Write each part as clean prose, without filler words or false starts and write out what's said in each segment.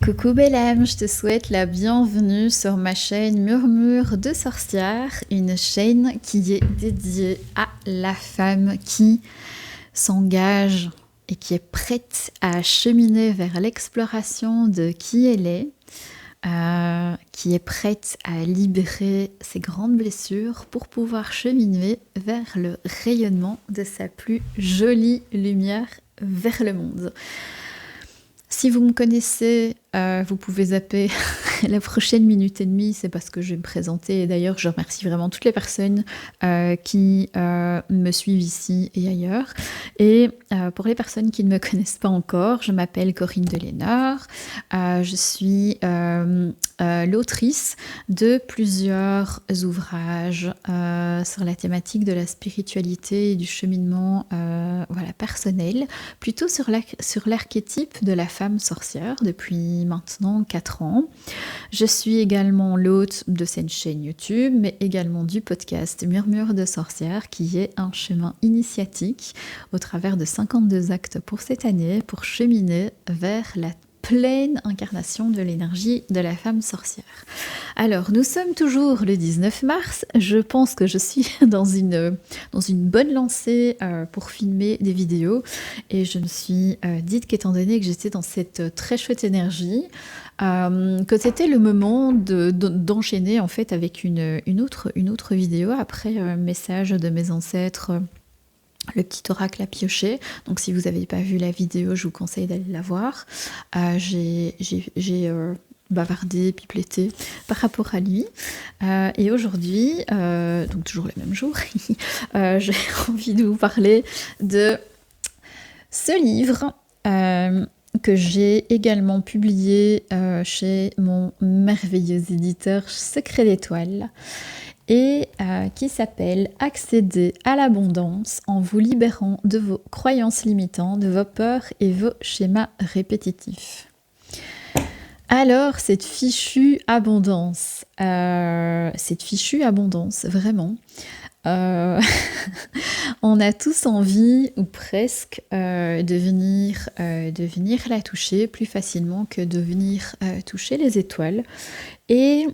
Coucou belle âme, je te souhaite la bienvenue sur ma chaîne Murmure de sorcière, une chaîne qui est dédiée à la femme qui s'engage et qui est prête à cheminer vers l'exploration de qui elle est, qui est prête à libérer ses grandes blessures pour pouvoir cheminer vers le rayonnement de sa plus jolie lumière vers le monde. Si vous me connaissez, vous pouvez zapper la prochaine minute et demie, c'est parce que je vais me présenter. Et d'ailleurs, je remercie vraiment toutes les personnes qui me suivent ici et ailleurs. Et pour les personnes qui ne me connaissent pas encore, je m'appelle Corinne Delénor. Je suis l'autrice de plusieurs ouvrages sur la thématique de la spiritualité et du cheminement personnel, plutôt sur l'archétype de la femme sorcière depuis maintenant 4 ans. Je suis également l'hôte de cette chaîne YouTube, mais également du podcast Murmure de sorcière, qui est un chemin initiatique au travers de 52 actes pour cette année, pour cheminer vers la pleine incarnation de l'énergie de la femme sorcière. Alors, nous sommes toujours le 19 mars. Je pense que je suis dans une bonne lancée pour filmer des vidéos. Et je me suis dite qu'étant donné que j'étais dans cette très chouette énergie, que c'était le moment d'enchaîner en fait avec une autre vidéo après message de mes ancêtres. Le petit oracle à piocher. Donc si vous n'avez pas vu la vidéo, je vous conseille d'aller la voir. J'ai bavardé, pipletté par rapport à lui. Et aujourd'hui, donc toujours le même jour, j'ai envie de vous parler de ce livre que j'ai également publié chez mon merveilleux éditeur Secret d'Étoiles, et qui s'appelle « Accéder à l'abondance en vous libérant de vos croyances limitantes, de vos peurs et vos schémas répétitifs ». Alors, cette fichue abondance, vraiment, on a tous envie, ou presque, de venir la toucher plus facilement que de venir toucher les étoiles. Et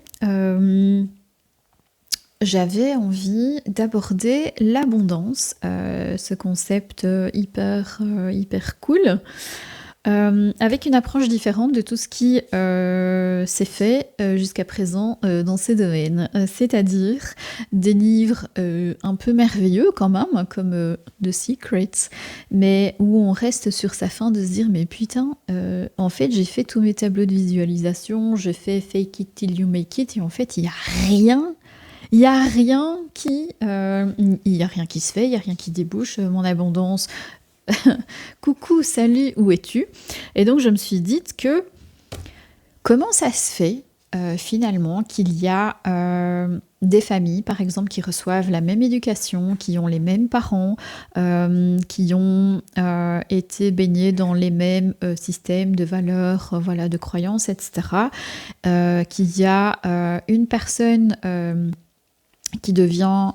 j'avais envie d'aborder l'abondance, ce concept hyper cool, avec une approche différente de tout ce qui s'est fait jusqu'à présent dans ces domaines. C'est-à-dire des livres un peu merveilleux quand même, comme The Secret, mais où on reste sur sa faim de se dire mais putain, en fait j'ai fait tous mes tableaux de visualisation, j'ai fait Fake It Till You Make It, et en fait il n'y a rien. Il n'y a rien qui se fait, il n'y a rien qui débouche, mon abondance. Coucou, salut, où es-tu? Et donc je me suis dit que comment ça se fait finalement qu'il y a des familles, par exemple, qui reçoivent la même éducation, qui ont les mêmes parents, qui ont été baignés dans les mêmes systèmes de valeurs, de croyances, etc. Qu'il y a une personne qui devient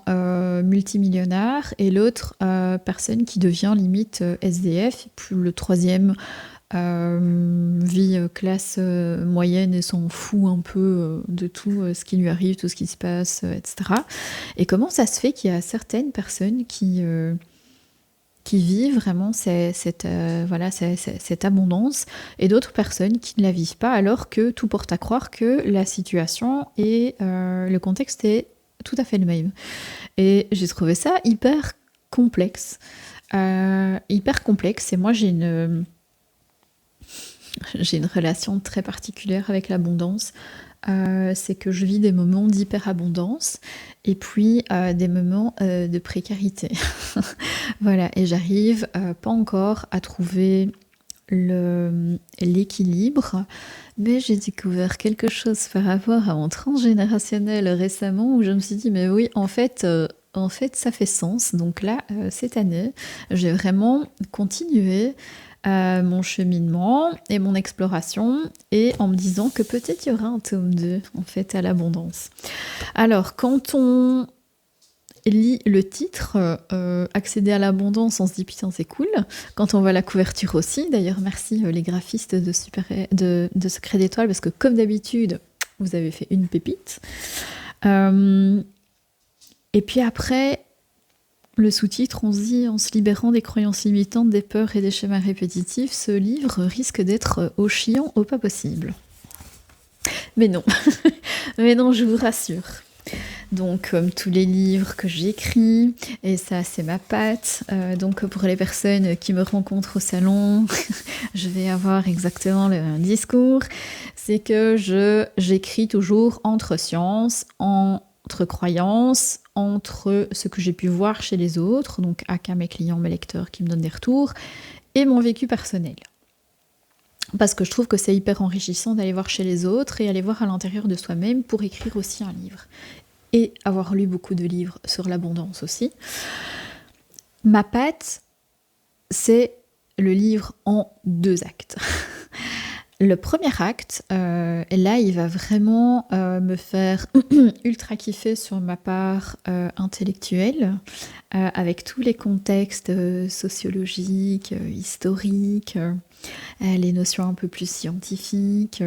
multimillionnaire et l'autre personne qui devient limite SDF, puis le troisième vit classe moyenne et s'en fout un peu de tout ce qui lui arrive, tout ce qui se passe, etc. Et comment ça se fait qu'il y a certaines personnes qui vivent vraiment cette abondance, et d'autres personnes qui ne la vivent pas, alors que tout porte à croire que la situation et le contexte est tout à fait le même. Et j'ai trouvé ça hyper complexe. Et moi, j'ai une relation très particulière avec l'abondance. C'est que je vis des moments d'hyperabondance et puis des moments de précarité. Voilà, et j'arrive pas encore à trouver l'équilibre, mais j'ai découvert quelque chose par rapport à mon transgénérationnel récemment, où je me suis dit mais oui, en fait ça fait sens. Donc là, cette année, j'ai vraiment continué mon cheminement et mon exploration, et en me disant que peut-être il y aura un tome 2 en fait à l'abondance. Alors quand on lit le titre, accéder à l'abondance, on se dit putain c'est cool. Quand on voit la couverture aussi, d'ailleurs merci les graphistes de Secret d'Étoile, parce que comme d'habitude, vous avez fait une pépite. Et puis après, le sous-titre, on se dit, en se libérant des croyances limitantes, des peurs et des schémas répétitifs, ce livre risque d'être au chiant au pas possible. Mais non, mais non, je vous rassure. Donc, comme tous les livres que j'écris, et ça, c'est ma patte. Donc, pour les personnes qui me rencontrent au salon, je vais avoir exactement le même discours. C'est que j'écris toujours entre sciences, entre croyances, entre ce que j'ai pu voir chez les autres, donc aka mes clients, mes lecteurs qui me donnent des retours, et mon vécu personnel. Parce que je trouve que c'est hyper enrichissant d'aller voir chez les autres et aller voir à l'intérieur de soi-même pour écrire aussi un livre. Et avoir lu beaucoup de livres sur l'abondance aussi. Ma patte, c'est le livre en 2 actes. Le premier acte, là, il va vraiment me faire ultra kiffer sur ma part intellectuelle, avec tous les contextes sociologiques, historiques, les notions un peu plus scientifiques,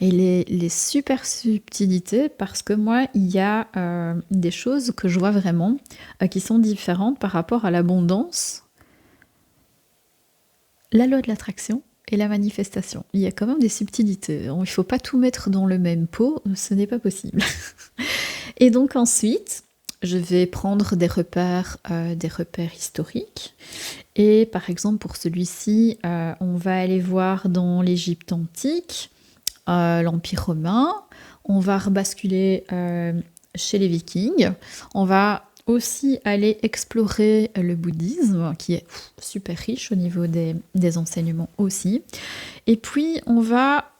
et les super subtilités, parce que moi, il y a des choses que je vois vraiment qui sont différentes par rapport à l'abondance, la loi de l'attraction, et la manifestation. Il y a quand même des subtilités. Il ne faut pas tout mettre dans le même pot, ce n'est pas possible. Et donc ensuite, je vais prendre des repères historiques. Et par exemple, pour celui-ci, on va aller voir dans l'Égypte antique, l'Empire romain. On va rebasculer chez les Vikings. On va aussi aller explorer le bouddhisme, qui est super riche au niveau des enseignements aussi. Et puis, on va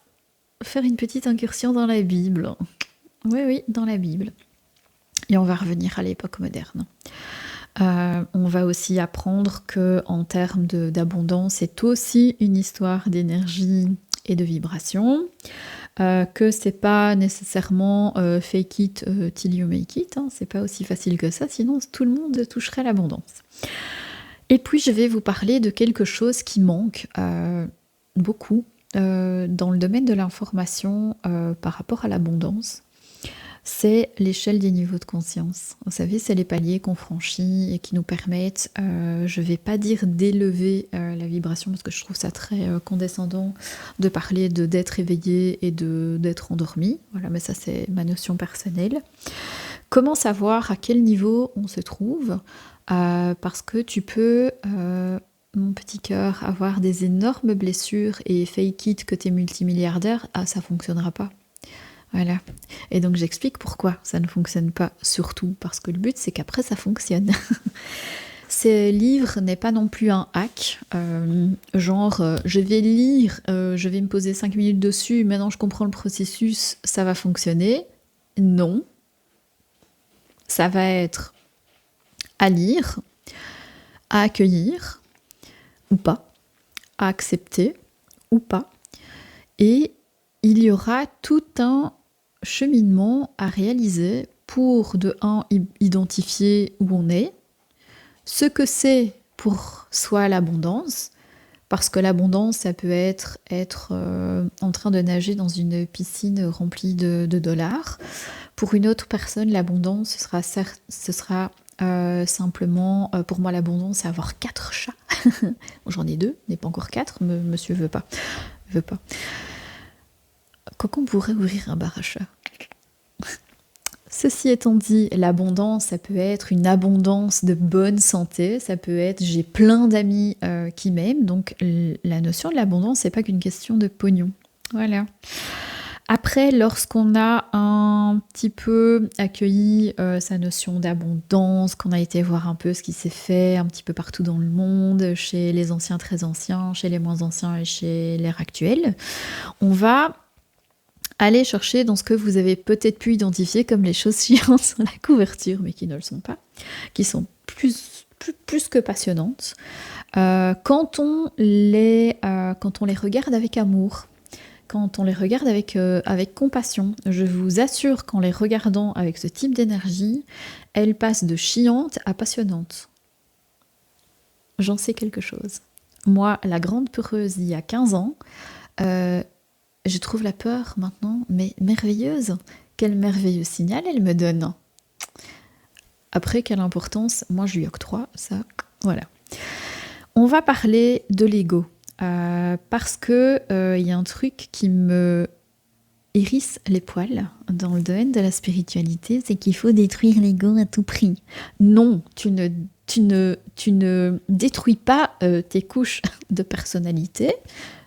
faire une petite incursion dans la Bible. Oui, dans la Bible. Et on va revenir à l'époque moderne. On va aussi apprendre qu'en termes d'abondance, c'est aussi une histoire d'énergie et de vibration. Que c'est pas nécessairement fake it till you make it, hein, c'est pas aussi facile que ça, sinon tout le monde toucherait l'abondance. Et puis je vais vous parler de quelque chose qui manque beaucoup dans le domaine de l'information par rapport à l'abondance. C'est l'échelle des niveaux de conscience. Vous savez, c'est les paliers qu'on franchit et qui nous permettent, je ne vais pas dire d'élever la vibration, parce que je trouve ça très condescendant de parler d'être éveillé et d'être endormi. Voilà, mais ça c'est ma notion personnelle. Comment savoir à quel niveau on se trouve parce que tu peux, mon petit cœur, avoir des énormes blessures et fake it que tu es multimilliardaire, ça ne fonctionnera pas. Voilà. Et donc j'explique pourquoi ça ne fonctionne pas, surtout parce que le but c'est qu'après ça fonctionne. Ce livre n'est pas non plus un hack, je vais lire, je vais me poser 5 minutes dessus, maintenant je comprends le processus, ça va fonctionner. Non. Ça va être à lire, à accueillir, ou pas, à accepter, ou pas. Et il y aura tout un cheminement à réaliser pour, de 1, identifier où on est, ce que c'est pour soi l'abondance, parce que l'abondance, ça peut être en train de nager dans une piscine remplie de dollars. Pour une autre personne, l'abondance, ce sera simplement, pour moi, l'abondance, c'est avoir 4 chats. J'en ai 2, n'est pas encore 4, monsieur veut pas. Quand on pourrait ouvrir un bar à chats. Ceci étant dit, l'abondance, ça peut être une abondance de bonne santé, ça peut être j'ai plein d'amis qui m'aiment, donc la notion de l'abondance, c'est pas qu'une question de pognon. Voilà. Après, lorsqu'on a un petit peu accueilli sa notion d'abondance, qu'on a été voir un peu ce qui s'est fait un petit peu partout dans le monde, chez les anciens très anciens, chez les moins anciens et chez l'ère actuelle, on va aller chercher dans ce que vous avez peut-être pu identifier comme les choses chiantes sur la couverture, mais qui ne le sont pas, qui sont plus que passionnantes, quand on les regarde avec amour, quand on les regarde avec compassion. Je vous assure qu'en les regardant avec ce type d'énergie, elles passent de chiantes à passionnantes. J'en sais quelque chose. Moi, la grande peureuse il y a 15 ans, je trouve la peur maintenant, mais merveilleuse. Quel merveilleux signal elle me donne. Après, quelle importance, moi je lui octroie, ça, voilà. On va parler de l'ego, parce que y a un truc qui me hérisse les poils dans le domaine de la spiritualité, c'est qu'il faut détruire l'ego à tout prix. Non, tu ne détruis pas tes couches de personnalité,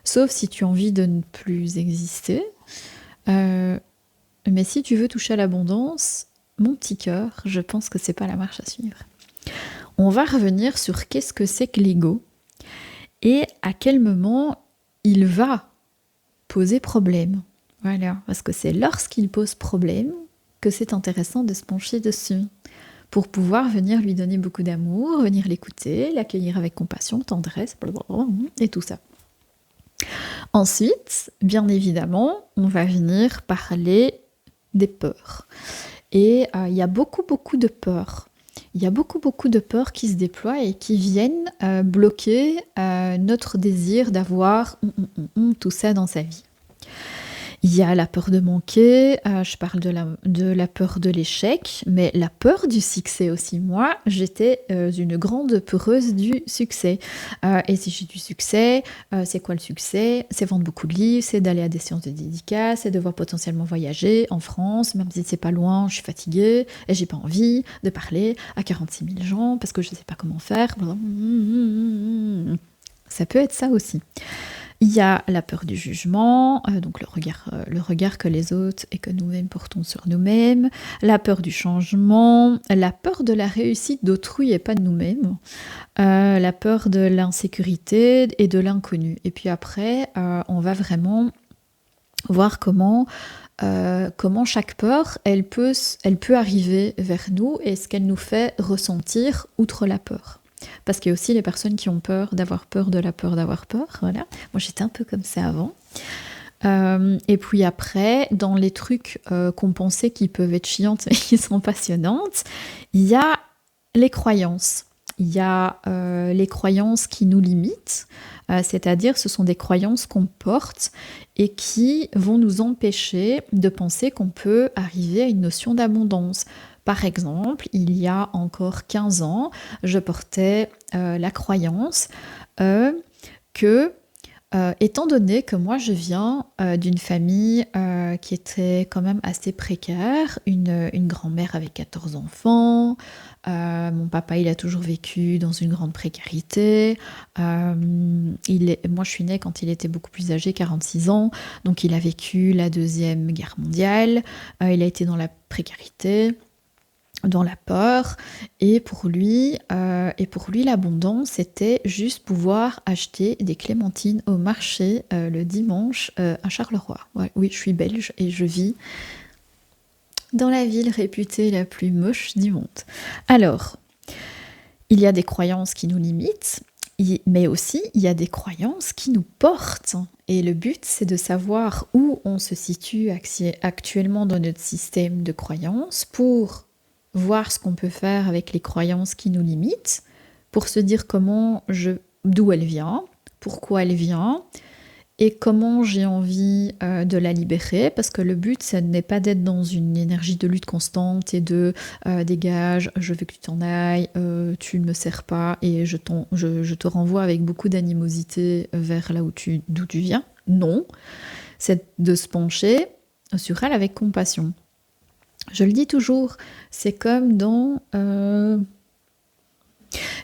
sauf si tu as envie de ne plus exister. Mais si tu veux toucher à l'abondance, mon petit cœur, je pense que c'est pas la marche à suivre. On va revenir sur qu'est-ce que c'est que l'ego et à quel moment il va poser problème. Voilà, parce que c'est lorsqu'il pose problème que c'est intéressant de se pencher dessus pour pouvoir venir lui donner beaucoup d'amour, venir l'écouter, l'accueillir avec compassion, tendresse, et tout ça. Ensuite, bien évidemment, on va venir parler des peurs. Et il y a beaucoup de peurs. Il y a beaucoup de peurs qui se déploient et qui viennent bloquer notre désir d'avoir tout ça dans sa vie. Il y a la peur de manquer, je parle de la peur de l'échec, mais la peur du succès aussi. Moi, j'étais une grande peureuse du succès. Et si j'ai du succès, c'est quoi le succès? C'est vendre beaucoup de livres, c'est d'aller à des séances de dédicaces, c'est devoir potentiellement voyager en France, même si c'est pas loin, je suis fatiguée et j'ai pas envie de parler à 46 000 gens parce que je sais pas comment faire. Ça peut être ça aussi. Il y a la peur du jugement, donc le regard que les autres et que nous-mêmes portons sur nous-mêmes, la peur du changement, la peur de la réussite d'autrui et pas de nous-mêmes, la peur de l'insécurité et de l'inconnu. Et puis après, on va vraiment voir comment chaque peur, elle peut arriver vers nous et ce qu'elle nous fait ressentir outre la peur. Parce qu'il y a aussi les personnes qui ont peur d'avoir peur de la peur d'avoir peur. Voilà. Moi, j'étais un peu comme ça avant. Et puis après, dans les trucs qu'on pensait qui peuvent être chiantes et qui sont passionnantes, il y a les croyances. Il y a les croyances qui nous limitent, c'est-à-dire ce sont des croyances qu'on porte et qui vont nous empêcher de penser qu'on peut arriver à une notion d'abondance. Par exemple, il y a encore 15 ans, je portais la croyance que, étant donné que moi je viens d'une famille qui était quand même assez précaire, une grand-mère avec 14 enfants, mon papa il a toujours vécu dans une grande précarité, moi je suis née quand il était beaucoup plus âgé, 46 ans, donc il a vécu la Deuxième Guerre mondiale, il a été dans la précarité, dans la peur, et pour lui l'abondance c'était juste pouvoir acheter des clémentines au marché le dimanche à Charleroi. Ouais, oui, je suis belge et je vis dans la ville réputée la plus moche du monde. Alors, il y a des croyances qui nous limitent, mais aussi il y a des croyances qui nous portent. Et le but, c'est de savoir où on se situe actuellement dans notre système de croyances pour voir ce qu'on peut faire avec les croyances qui nous limitent, pour se dire d'où elle vient, pourquoi elle vient, et comment j'ai envie de la libérer, parce que le but, ça n'est pas d'être dans une énergie de lutte constante et de dégage, je veux que tu t'en ailles, tu ne me sers pas, et je te renvoie avec beaucoup d'animosité vers là d'où tu viens. Non, c'est de se pencher sur elle avec compassion. Je le dis toujours, c'est comme dans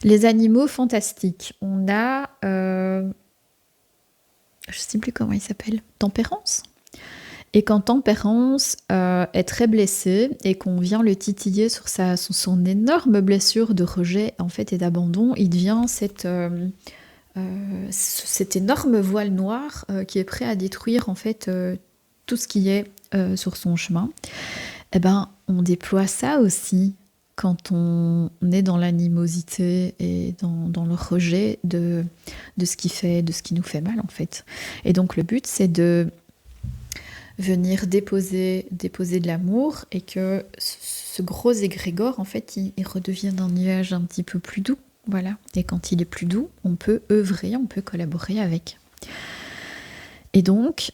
les animaux fantastiques. On a, je ne sais plus comment il s'appelle, Tempérance. Et quand Tempérance est très blessé et qu'on vient le titiller sur son énorme blessure de rejet en fait, et d'abandon, il devient cet énorme voile noir qui est prêt à détruire en fait, tout ce qui est sur son chemin. Eh ben, on déploie ça aussi quand on est dans l'animosité et dans le rejet de ce qui nous fait mal en fait. Et donc le but, c'est de venir déposer de l'amour et que ce gros égrégore, en fait, il redevienne un nuage un petit peu plus doux. Voilà. Et quand il est plus doux, on peut œuvrer, on peut collaborer avec. Et donc,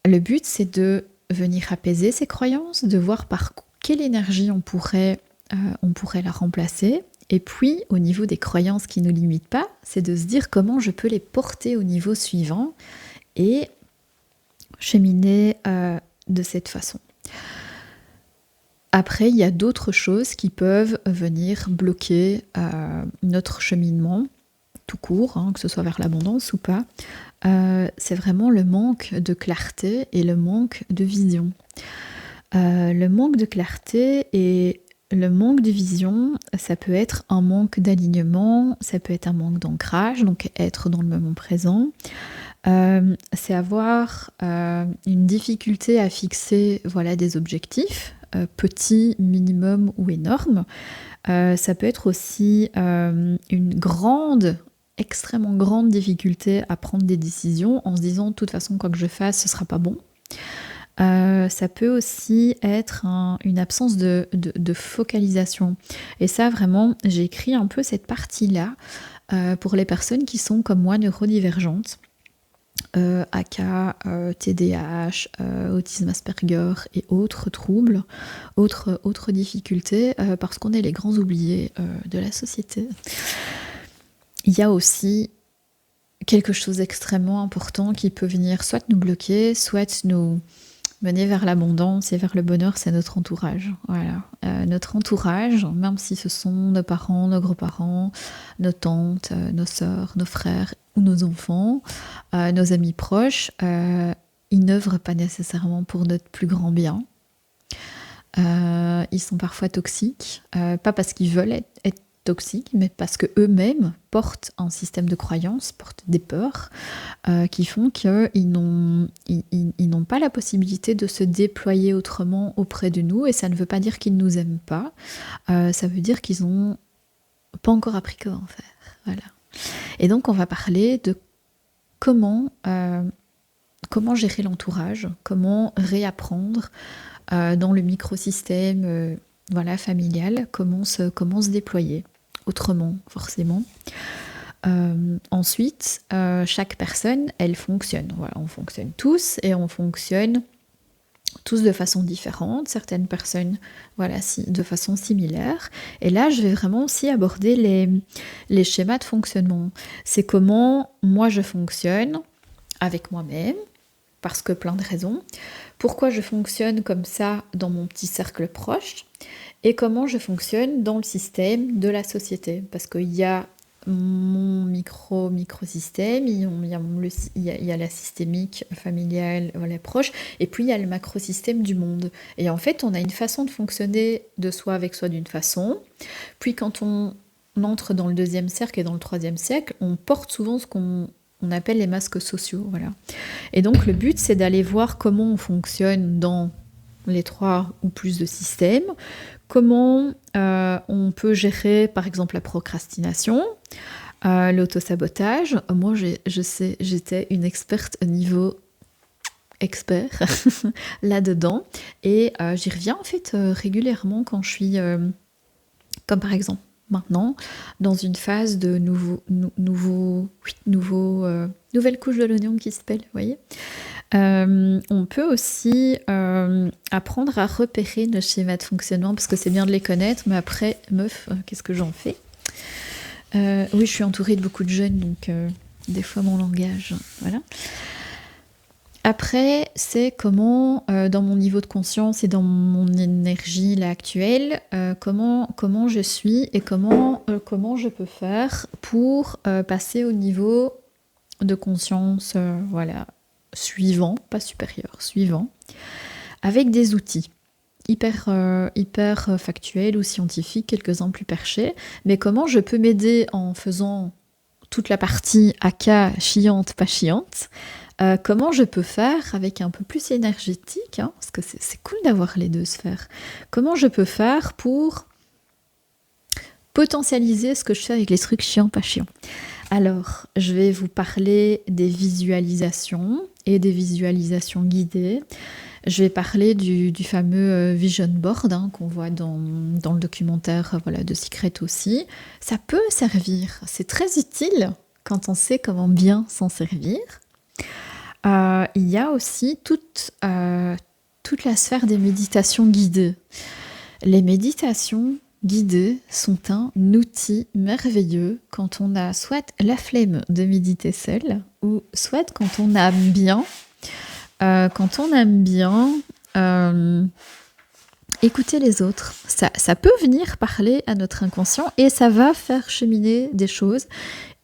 le but, c'est de venir apaiser ces croyances, de voir par quelle énergie on pourrait la remplacer. Et puis, au niveau des croyances qui ne nous limitent pas, c'est de se dire comment je peux les porter au niveau suivant et cheminer de cette façon. Après, il y a d'autres choses qui peuvent venir bloquer notre cheminement tout court, que ce soit vers l'abondance ou pas. C'est vraiment le manque de clarté et le manque de vision. Le manque de clarté et le manque de vision, ça peut être un manque d'alignement, ça peut être un manque d'ancrage, donc être dans le moment présent. C'est avoir une difficulté à fixer des objectifs, petits, minimum ou énormes. Ça peut être aussi une extrêmement grande difficulté à prendre des décisions en se disant de toute façon quoi que je fasse ce sera pas bon. Ça peut aussi être une absence de focalisation. Et ça vraiment, j'ai écrit un peu cette partie-là pour les personnes qui sont comme moi neurodivergentes. AK, TDAH, autisme Asperger et autres troubles, autres difficultés, parce qu'on est les grands oubliés de la société. Il y a aussi quelque chose d'extrêmement important qui peut venir soit nous bloquer, soit nous mener vers l'abondance et vers le bonheur, c'est notre entourage. Voilà. Notre entourage, même si ce sont nos parents, nos grands-parents, nos tantes, nos sœurs, nos frères ou nos enfants, nos amis proches, ils n'œuvrent pas nécessairement pour notre plus grand bien. Ils sont parfois toxiques, pas parce qu'ils veulent être toxiques, mais parce qu'eux-mêmes portent un système de croyances, portent des peurs qui font qu'ils n'ont pas la possibilité de se déployer autrement auprès de nous, et ça ne veut pas dire qu'ils ne nous aiment pas, ça veut dire qu'ils n'ont pas encore appris comment faire. Voilà. Et donc on va parler de comment gérer l'entourage, comment réapprendre dans le microsystème familial, comment se déployer autrement, forcément. Ensuite, chaque personne, elle fonctionne. Voilà, on fonctionne tous et on fonctionne tous de façon différente. Certaines personnes, de façon similaire. Et là, je vais vraiment aussi aborder les schémas de fonctionnement. C'est comment moi je fonctionne avec moi-même, parce que plein de raisons. Pourquoi je fonctionne comme ça dans mon petit cercle proche et comment je fonctionne dans le système de la société. Parce qu'il y a mon microsystème, il y a la systémique familiale, proche, et puis il y a le macrosystème du monde. Et en fait, on a une façon de fonctionner de soi avec soi d'une façon, puis quand on entre dans le deuxième cercle et dans le troisième cercle, on porte souvent ce qu'on appelle les masques sociaux. Voilà. Et donc le but, c'est d'aller voir comment on fonctionne dans les 3 ou plus de systèmes, comment on peut gérer par exemple la procrastination, l'autosabotage. Moi j'étais une experte au niveau expert là-dedans, et j'y reviens en fait régulièrement quand je suis comme par exemple maintenant dans une phase de nouvelle couche de l'oignon qui se pèle, vous voyez. On peut aussi apprendre à repérer nos schémas de fonctionnement, parce que c'est bien de les connaître, mais après, meuf, qu'est-ce que j'en fais ? Oui, je suis entourée de beaucoup de jeunes, donc des fois mon langage, voilà. Après, c'est comment, dans mon niveau de conscience et dans mon énergie là actuelle, comment je suis et comment je peux faire pour passer au niveau de conscience, suivant, pas supérieur, suivant, avec des outils hyper factuels ou scientifiques, quelques-uns plus perchés, mais comment je peux m'aider en faisant toute la partie AK chiante, pas chiante, comment je peux faire avec un peu plus énergétique, parce que c'est cool d'avoir les deux sphères, comment je peux faire pour potentialiser ce que je fais avec les trucs chiants, pas chiants. Alors, je vais vous parler des visualisations et des visualisations guidées. Je vais parler du fameux vision board qu'on voit dans le documentaire de Secret aussi. Ça peut servir, c'est très utile quand on sait comment bien s'en servir. Il y a aussi toute la sphère des méditations guidées. Les méditations guidées sont un outil merveilleux quand on a soit la flemme de méditer seul, ou soit quand on aime bien, écouter les autres. Ça peut venir parler à notre inconscient et ça va faire cheminer des choses.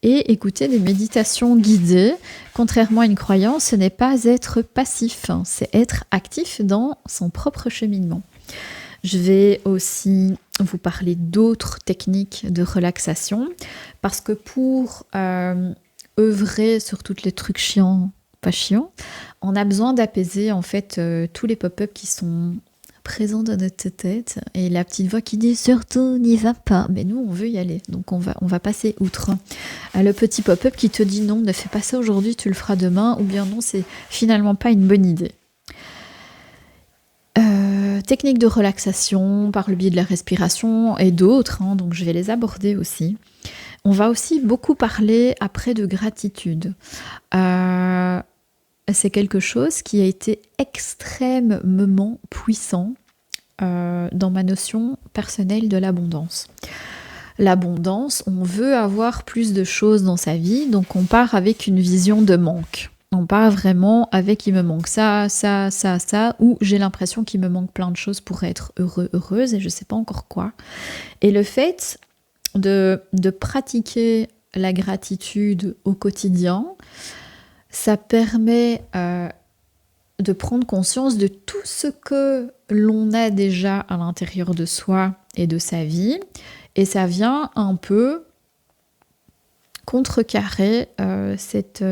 Et écouter des méditations guidées, contrairement à une croyance, ce n'est pas être passif, c'est être actif dans son propre cheminement. Je vais aussi vous parler d'autres techniques de relaxation, parce que pour œuvrer sur tous les trucs chiants, pas chiants, on a besoin d'apaiser en fait tous les pop-up qui sont présent dans notre tête et la petite voix qui dit surtout n'y va pas, mais nous on veut y aller, donc on va passer outre. Le petit pop-up qui te dit non, ne fais pas ça aujourd'hui, tu le feras demain, ou bien non, c'est finalement pas une bonne idée. Techniques de relaxation par le biais de la respiration et d'autres, donc je vais les aborder aussi. On va aussi beaucoup parler après de gratitude. C'est quelque chose qui a été extrêmement puissant dans ma notion personnelle de l'abondance. L'abondance, on veut avoir plus de choses dans sa vie, donc on part avec une vision de manque. On part vraiment avec il me manque ça, ou j'ai l'impression qu'il me manque plein de choses pour être heureuse, et je ne sais pas encore quoi. Et le fait de pratiquer la gratitude au quotidien, ça permet de prendre conscience de tout ce que l'on a déjà à l'intérieur de soi et de sa vie. Et ça vient un peu contrecarrer cette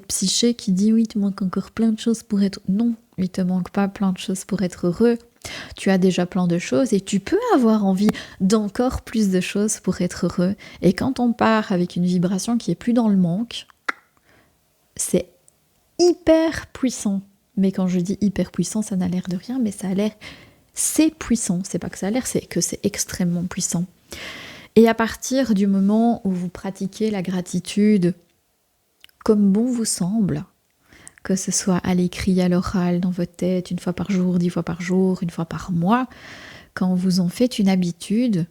psyché qui dit « oui, il te manque encore plein de choses pour être... » Non, il ne te manque pas plein de choses pour être heureux. Tu as déjà plein de choses et tu peux avoir envie d'encore plus de choses pour être heureux. Et quand on part avec une vibration qui est plus dans le manque, c'est hyper puissant. Mais quand je dis hyper puissant, ça n'a l'air de rien, mais ça a l'air... C'est puissant. C'est pas que ça a l'air, c'est que c'est extrêmement puissant. Et à partir du moment où vous pratiquez la gratitude comme bon vous semble, que ce soit à l'écrit, à l'oral, dans votre tête, 1 fois par jour, 10 fois par jour, 1 fois par mois, quand vous en faites une habitude,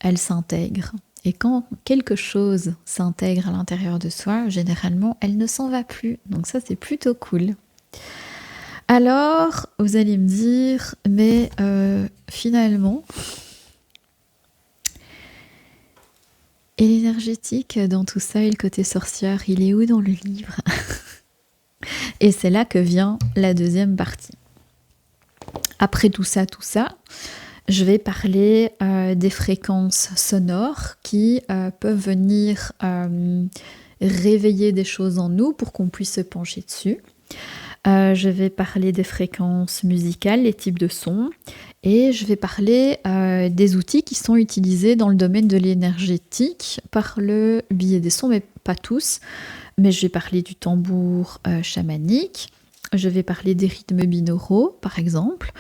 elle s'intègre. Et quand quelque chose s'intègre à l'intérieur de soi, généralement, elle ne s'en va plus. Donc ça, c'est plutôt cool. Alors, vous allez me dire, mais finalement, et l'énergétique dans tout ça et le côté sorcière, il est où dans le livre ? Et c'est là que vient la deuxième partie. Après tout ça, je vais parler des fréquences sonores qui peuvent venir réveiller des choses en nous pour qu'on puisse se pencher dessus. Je vais parler des fréquences musicales, les types de sons, et je vais parler des outils qui sont utilisés dans le domaine de l'énergétique par le biais des sons, mais pas tous. Mais je vais parler du tambour chamanique. Je vais parler des rythmes binauraux, par exemple,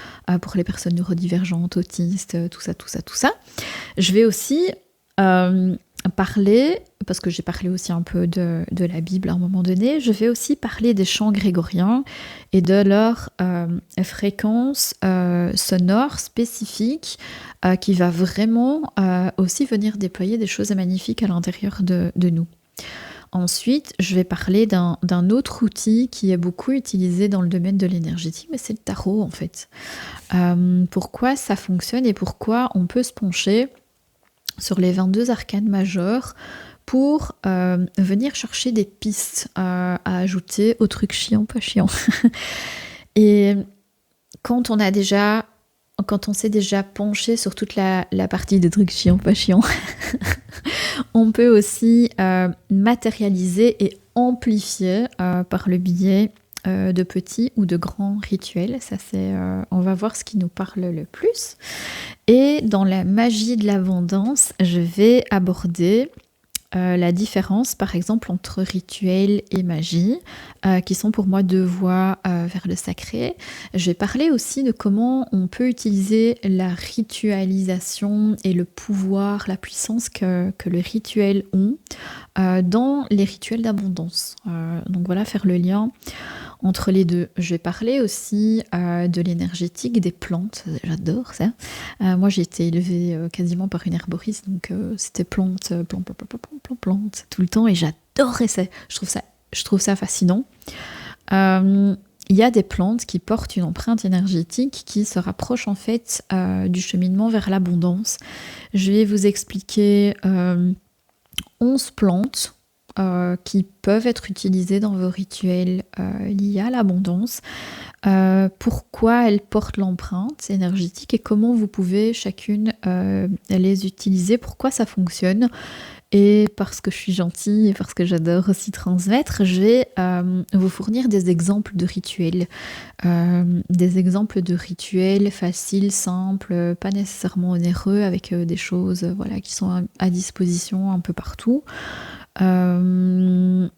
pour les personnes neurodivergentes, autistes, tout ça. Je vais aussi parler, parce que j'ai parlé aussi un peu de la Bible à un moment donné, je vais aussi parler des chants grégoriens et de leur fréquence sonore spécifique qui va vraiment aussi venir déployer des choses magnifiques à l'intérieur de nous. Ensuite, je vais parler d'un autre outil qui est beaucoup utilisé dans le domaine de l'énergétique, mais c'est le tarot en fait. Pourquoi ça fonctionne et pourquoi on peut se pencher sur les 22 arcanes majeurs pour venir chercher des pistes à ajouter aux trucs chiants, pas chiants. Et quand on s'est déjà penché sur toute la partie des trucs chiants, pas chiants, on peut aussi matérialiser et amplifier par le biais de petits ou de grands rituels. Ça, on va voir ce qui nous parle le plus. Et dans la magie de l'abondance, je vais aborder la différence, par exemple, entre rituel et magie, qui sont pour moi deux voies vers le sacré. Je vais parler aussi de comment on peut utiliser la ritualisation et le pouvoir, la puissance que le rituel ont dans les rituels d'abondance. Donc voilà, faire le lien entre les deux. Je vais parler aussi de l'énergétique des plantes. J'adore ça. Moi, j'ai été élevée quasiment par une herboriste, donc c'était plantes tout le temps, et j'adorais ça. Je trouve ça fascinant. Il y a des plantes qui portent une empreinte énergétique qui se rapproche en fait du cheminement vers l'abondance. Je vais vous expliquer 11 plantes qui peuvent être utilisées dans vos rituels liés à l'abondance, pourquoi elles portent l'empreinte énergétique et comment vous pouvez chacune les utiliser, pourquoi ça fonctionne. Et parce que je suis gentille et parce que j'adore aussi transmettre, je vais vous fournir des exemples de rituels. Des exemples de rituels faciles, simples, pas nécessairement onéreux, avec des choses voilà, qui sont à disposition un peu partout.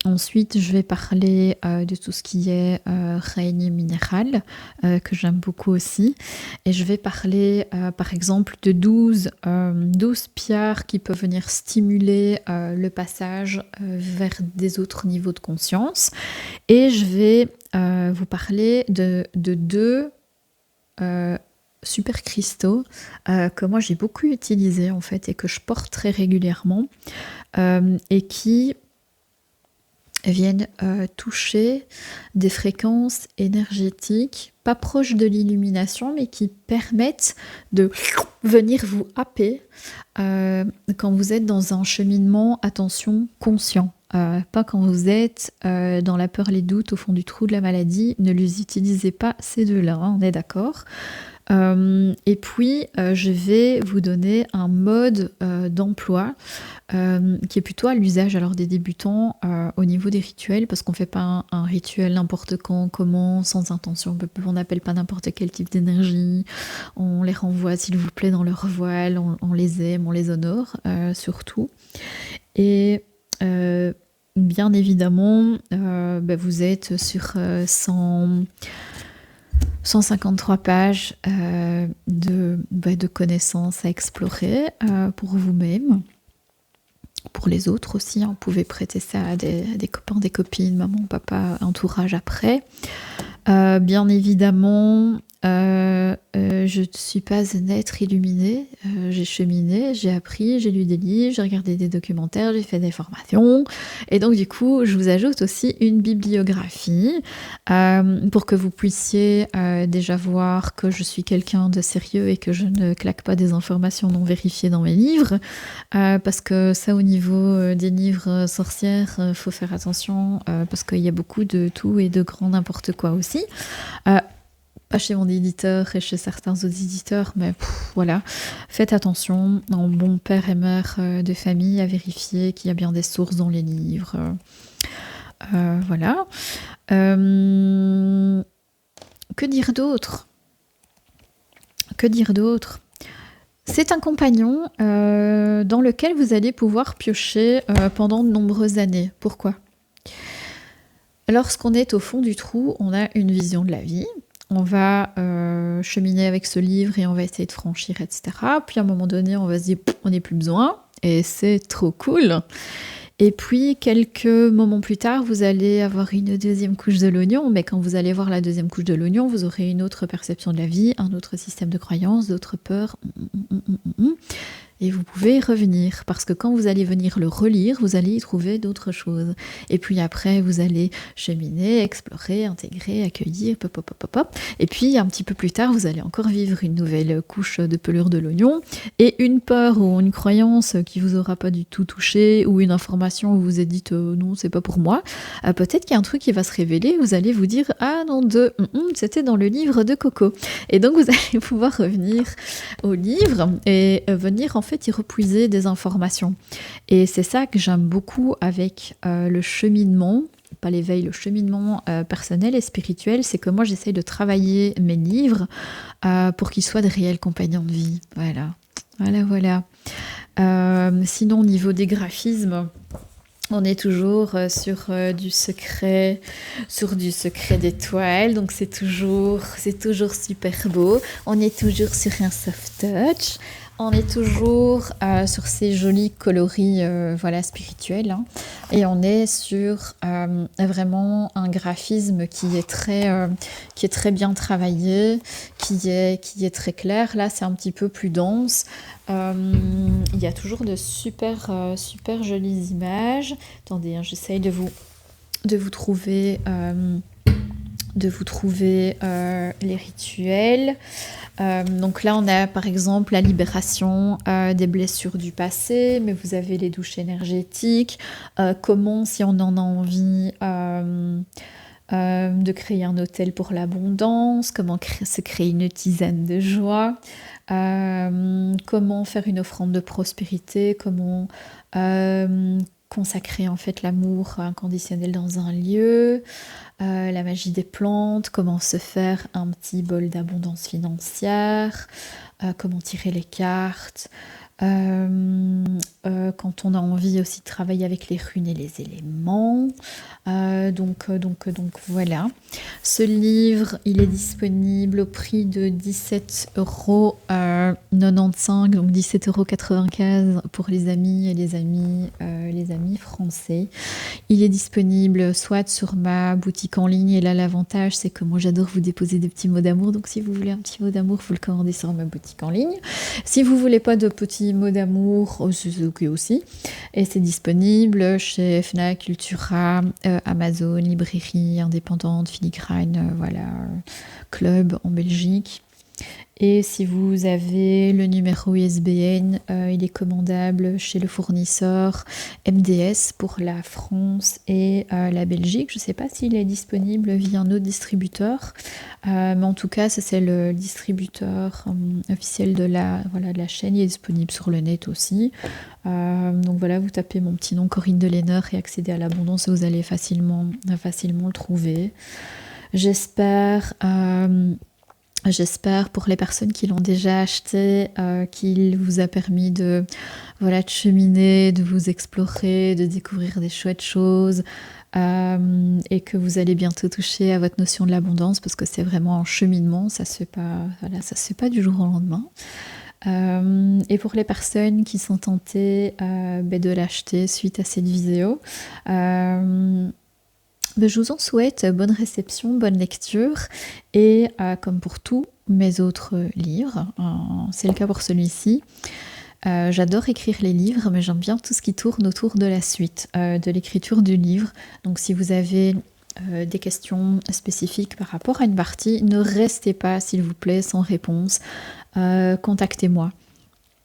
Ensuite, je vais parler de tout ce qui est règne minéral, que j'aime beaucoup aussi. Et je vais parler, par exemple, de 12 pierres qui peuvent venir stimuler le passage vers des autres niveaux de conscience. Et je vais vous parler de deux super cristaux que moi j'ai beaucoup utilisés en fait et que je porte très régulièrement et qui viennent toucher des fréquences énergétiques pas proches de l'illumination mais qui permettent de venir vous happer quand vous êtes dans un cheminement, attention, conscient. Pas quand vous êtes dans la peur, les doutes, au fond du trou de la maladie. Ne les utilisez pas ces deux-là, hein, on est d'accord. Et puis je vais vous donner un mode d'emploi qui est plutôt à l'usage alors des débutants au niveau des rituels, parce qu'on fait pas un rituel n'importe quand, comment, sans intention. On n'appelle pas n'importe quel type d'énergie, on les renvoie s'il vous plaît dans leur voile, on les aime, on les honore surtout. Et bien évidemment vous êtes sur 153 pages de connaissances à explorer pour vous-même, pour les autres aussi. Vous pouvez prêter ça à des copains, des copines, maman, papa, entourage après. Bien évidemment, je ne suis pas un être illuminé. J'ai cheminé, j'ai appris, j'ai lu des livres, j'ai regardé des documentaires, j'ai fait des formations. Et donc du coup, je vous ajoute aussi une bibliographie pour que vous puissiez déjà voir que je suis quelqu'un de sérieux et que je ne claque pas des informations non vérifiées dans mes livres. Parce que ça, au niveau des livres sorcières, faut faire attention parce qu'il y a beaucoup de tout et de grand n'importe quoi aussi. Pas chez mon éditeur et chez certains autres éditeurs, mais voilà, faites attention, en bon père et mère de famille, à vérifier qu'il y a bien des sources dans les livres. Voilà. Que dire d'autre ? C'est un compagnon dans lequel vous allez pouvoir piocher pendant de nombreuses années. Pourquoi ? Lorsqu'on est au fond du trou, on a une vision de la vie. On va cheminer avec ce livre et on va essayer de franchir, etc. Puis à un moment donné, on va se dire on n'est plus besoin et c'est trop cool. Et puis quelques moments plus tard, vous allez avoir une deuxième couche de l'oignon, mais quand vous allez voir la deuxième couche de l'oignon, vous aurez une autre perception de la vie, un autre système de croyances, d'autres peurs. Et vous pouvez y revenir, parce que quand vous allez venir le relire, vous allez y trouver d'autres choses. Et puis après, vous allez cheminer, explorer, intégrer, accueillir, Et puis un petit peu plus tard, vous allez encore vivre une nouvelle couche de pelure de l'oignon, et une peur ou une croyance qui vous aura pas du tout touché, ou une information où vous vous êtes dit non, c'est pas pour moi. Peut-être qu'il y a un truc qui va se révéler, vous allez vous dire ah non, c'était dans le livre de Coco. Et donc vous allez pouvoir revenir au livre et venir en fait y repuiser des informations. Et c'est ça que j'aime beaucoup avec le cheminement, pas l'éveil, le cheminement personnel et spirituel, c'est que moi j'essaye de travailler mes livres pour qu'ils soient de réels compagnons de vie. Voilà. Sinon, au niveau des graphismes, on est toujours sur du secret des toiles, donc c'est toujours super beau. On est toujours sur un soft touch. On est toujours sur ces jolis coloris voilà, spirituels, hein. Et on est sur vraiment un graphisme qui est très bien travaillé, qui est très clair. Là, c'est un petit peu plus dense. Il y a toujours de super jolies images. Attendez, hein, j'essaye de vous trouver, les rituels. Donc là, on a par exemple la libération des blessures du passé, mais vous avez les douches énergétiques. Comment, si on en a envie, de créer un hôtel pour l'abondance, comment se créer une tisane de joie, comment faire une offrande de prospérité, comment consacrer en fait l'amour inconditionnel dans un lieu, la magie des plantes, comment se faire un petit bol d'abondance financière, comment tirer les cartes, quand on a envie aussi de travailler avec les runes et les éléments. Donc voilà. Ce livre, il est disponible au prix de 17,95 €, donc 17,95 € pour les amis et les amis français. Il est disponible soit sur ma boutique en ligne, et là l'avantage c'est que moi j'adore vous déposer des petits mots d'amour, donc si vous voulez un petit mot d'amour, vous le commandez sur ma boutique en ligne. Si vous voulez pas de petits mots d'amour, c'est ok aussi. Et c'est disponible chez Fnac, Cultura, Amazon, librairie indépendante, Filigrane, voilà, club en Belgique. Et si vous avez le numéro ISBN, il est commandable chez le fournisseur MDS pour la France et la Belgique. Je ne sais pas s'il est disponible via un autre distributeur, mais en tout cas, ça, c'est le distributeur officiel de la chaîne. Il est disponible sur le net aussi. Donc voilà, vous tapez mon petit nom, Corinne Delenner, et accédez à l'abondance, vous allez facilement le trouver. J'espère pour les personnes qui l'ont déjà acheté qu'il vous a permis de cheminer, de vous explorer, de découvrir des chouettes choses, et que vous allez bientôt toucher à votre notion de l'abondance, parce que c'est vraiment un cheminement, ça se fait pas du jour au lendemain. Et pour les personnes qui sont tentées de l'acheter suite à cette vidéo, je vous en souhaite bonne réception, bonne lecture, et comme pour tous mes autres livres, c'est le cas pour celui-ci, j'adore écrire les livres, mais j'aime bien tout ce qui tourne autour de la suite, de l'écriture du livre. Donc si vous avez des questions spécifiques par rapport à une partie, ne restez pas s'il vous plaît sans réponse, contactez-moi.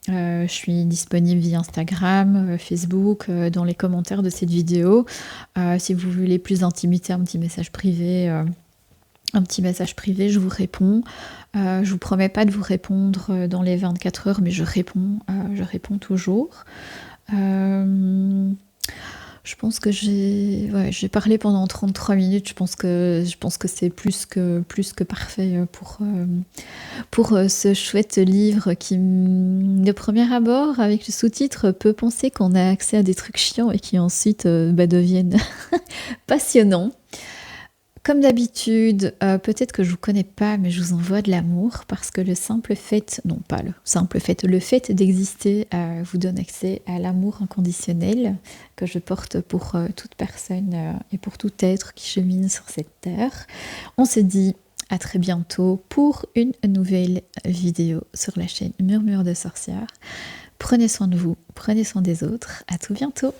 Je suis disponible via Instagram, Facebook, dans les commentaires de cette vidéo. Si vous voulez plus d'intimité, un petit message privé, je vous réponds. Je vous promets pas de vous répondre dans les 24 heures, mais je réponds toujours. Je pense que j'ai parlé pendant 33 minutes. Je pense que c'est plus que parfait pour ce chouette livre qui, de premier abord, avec le sous-titre, peut penser qu'on a accès à des trucs chiants et qui ensuite deviennent passionnants. Comme d'habitude, peut-être que je vous connais pas, mais je vous envoie de l'amour, parce que le fait d'exister vous donne accès à l'amour inconditionnel que je porte pour toute personne et pour tout être qui chemine sur cette terre. On se dit à très bientôt pour une nouvelle vidéo sur la chaîne Murmure de Sorcière. Prenez soin de vous, prenez soin des autres. À tout bientôt.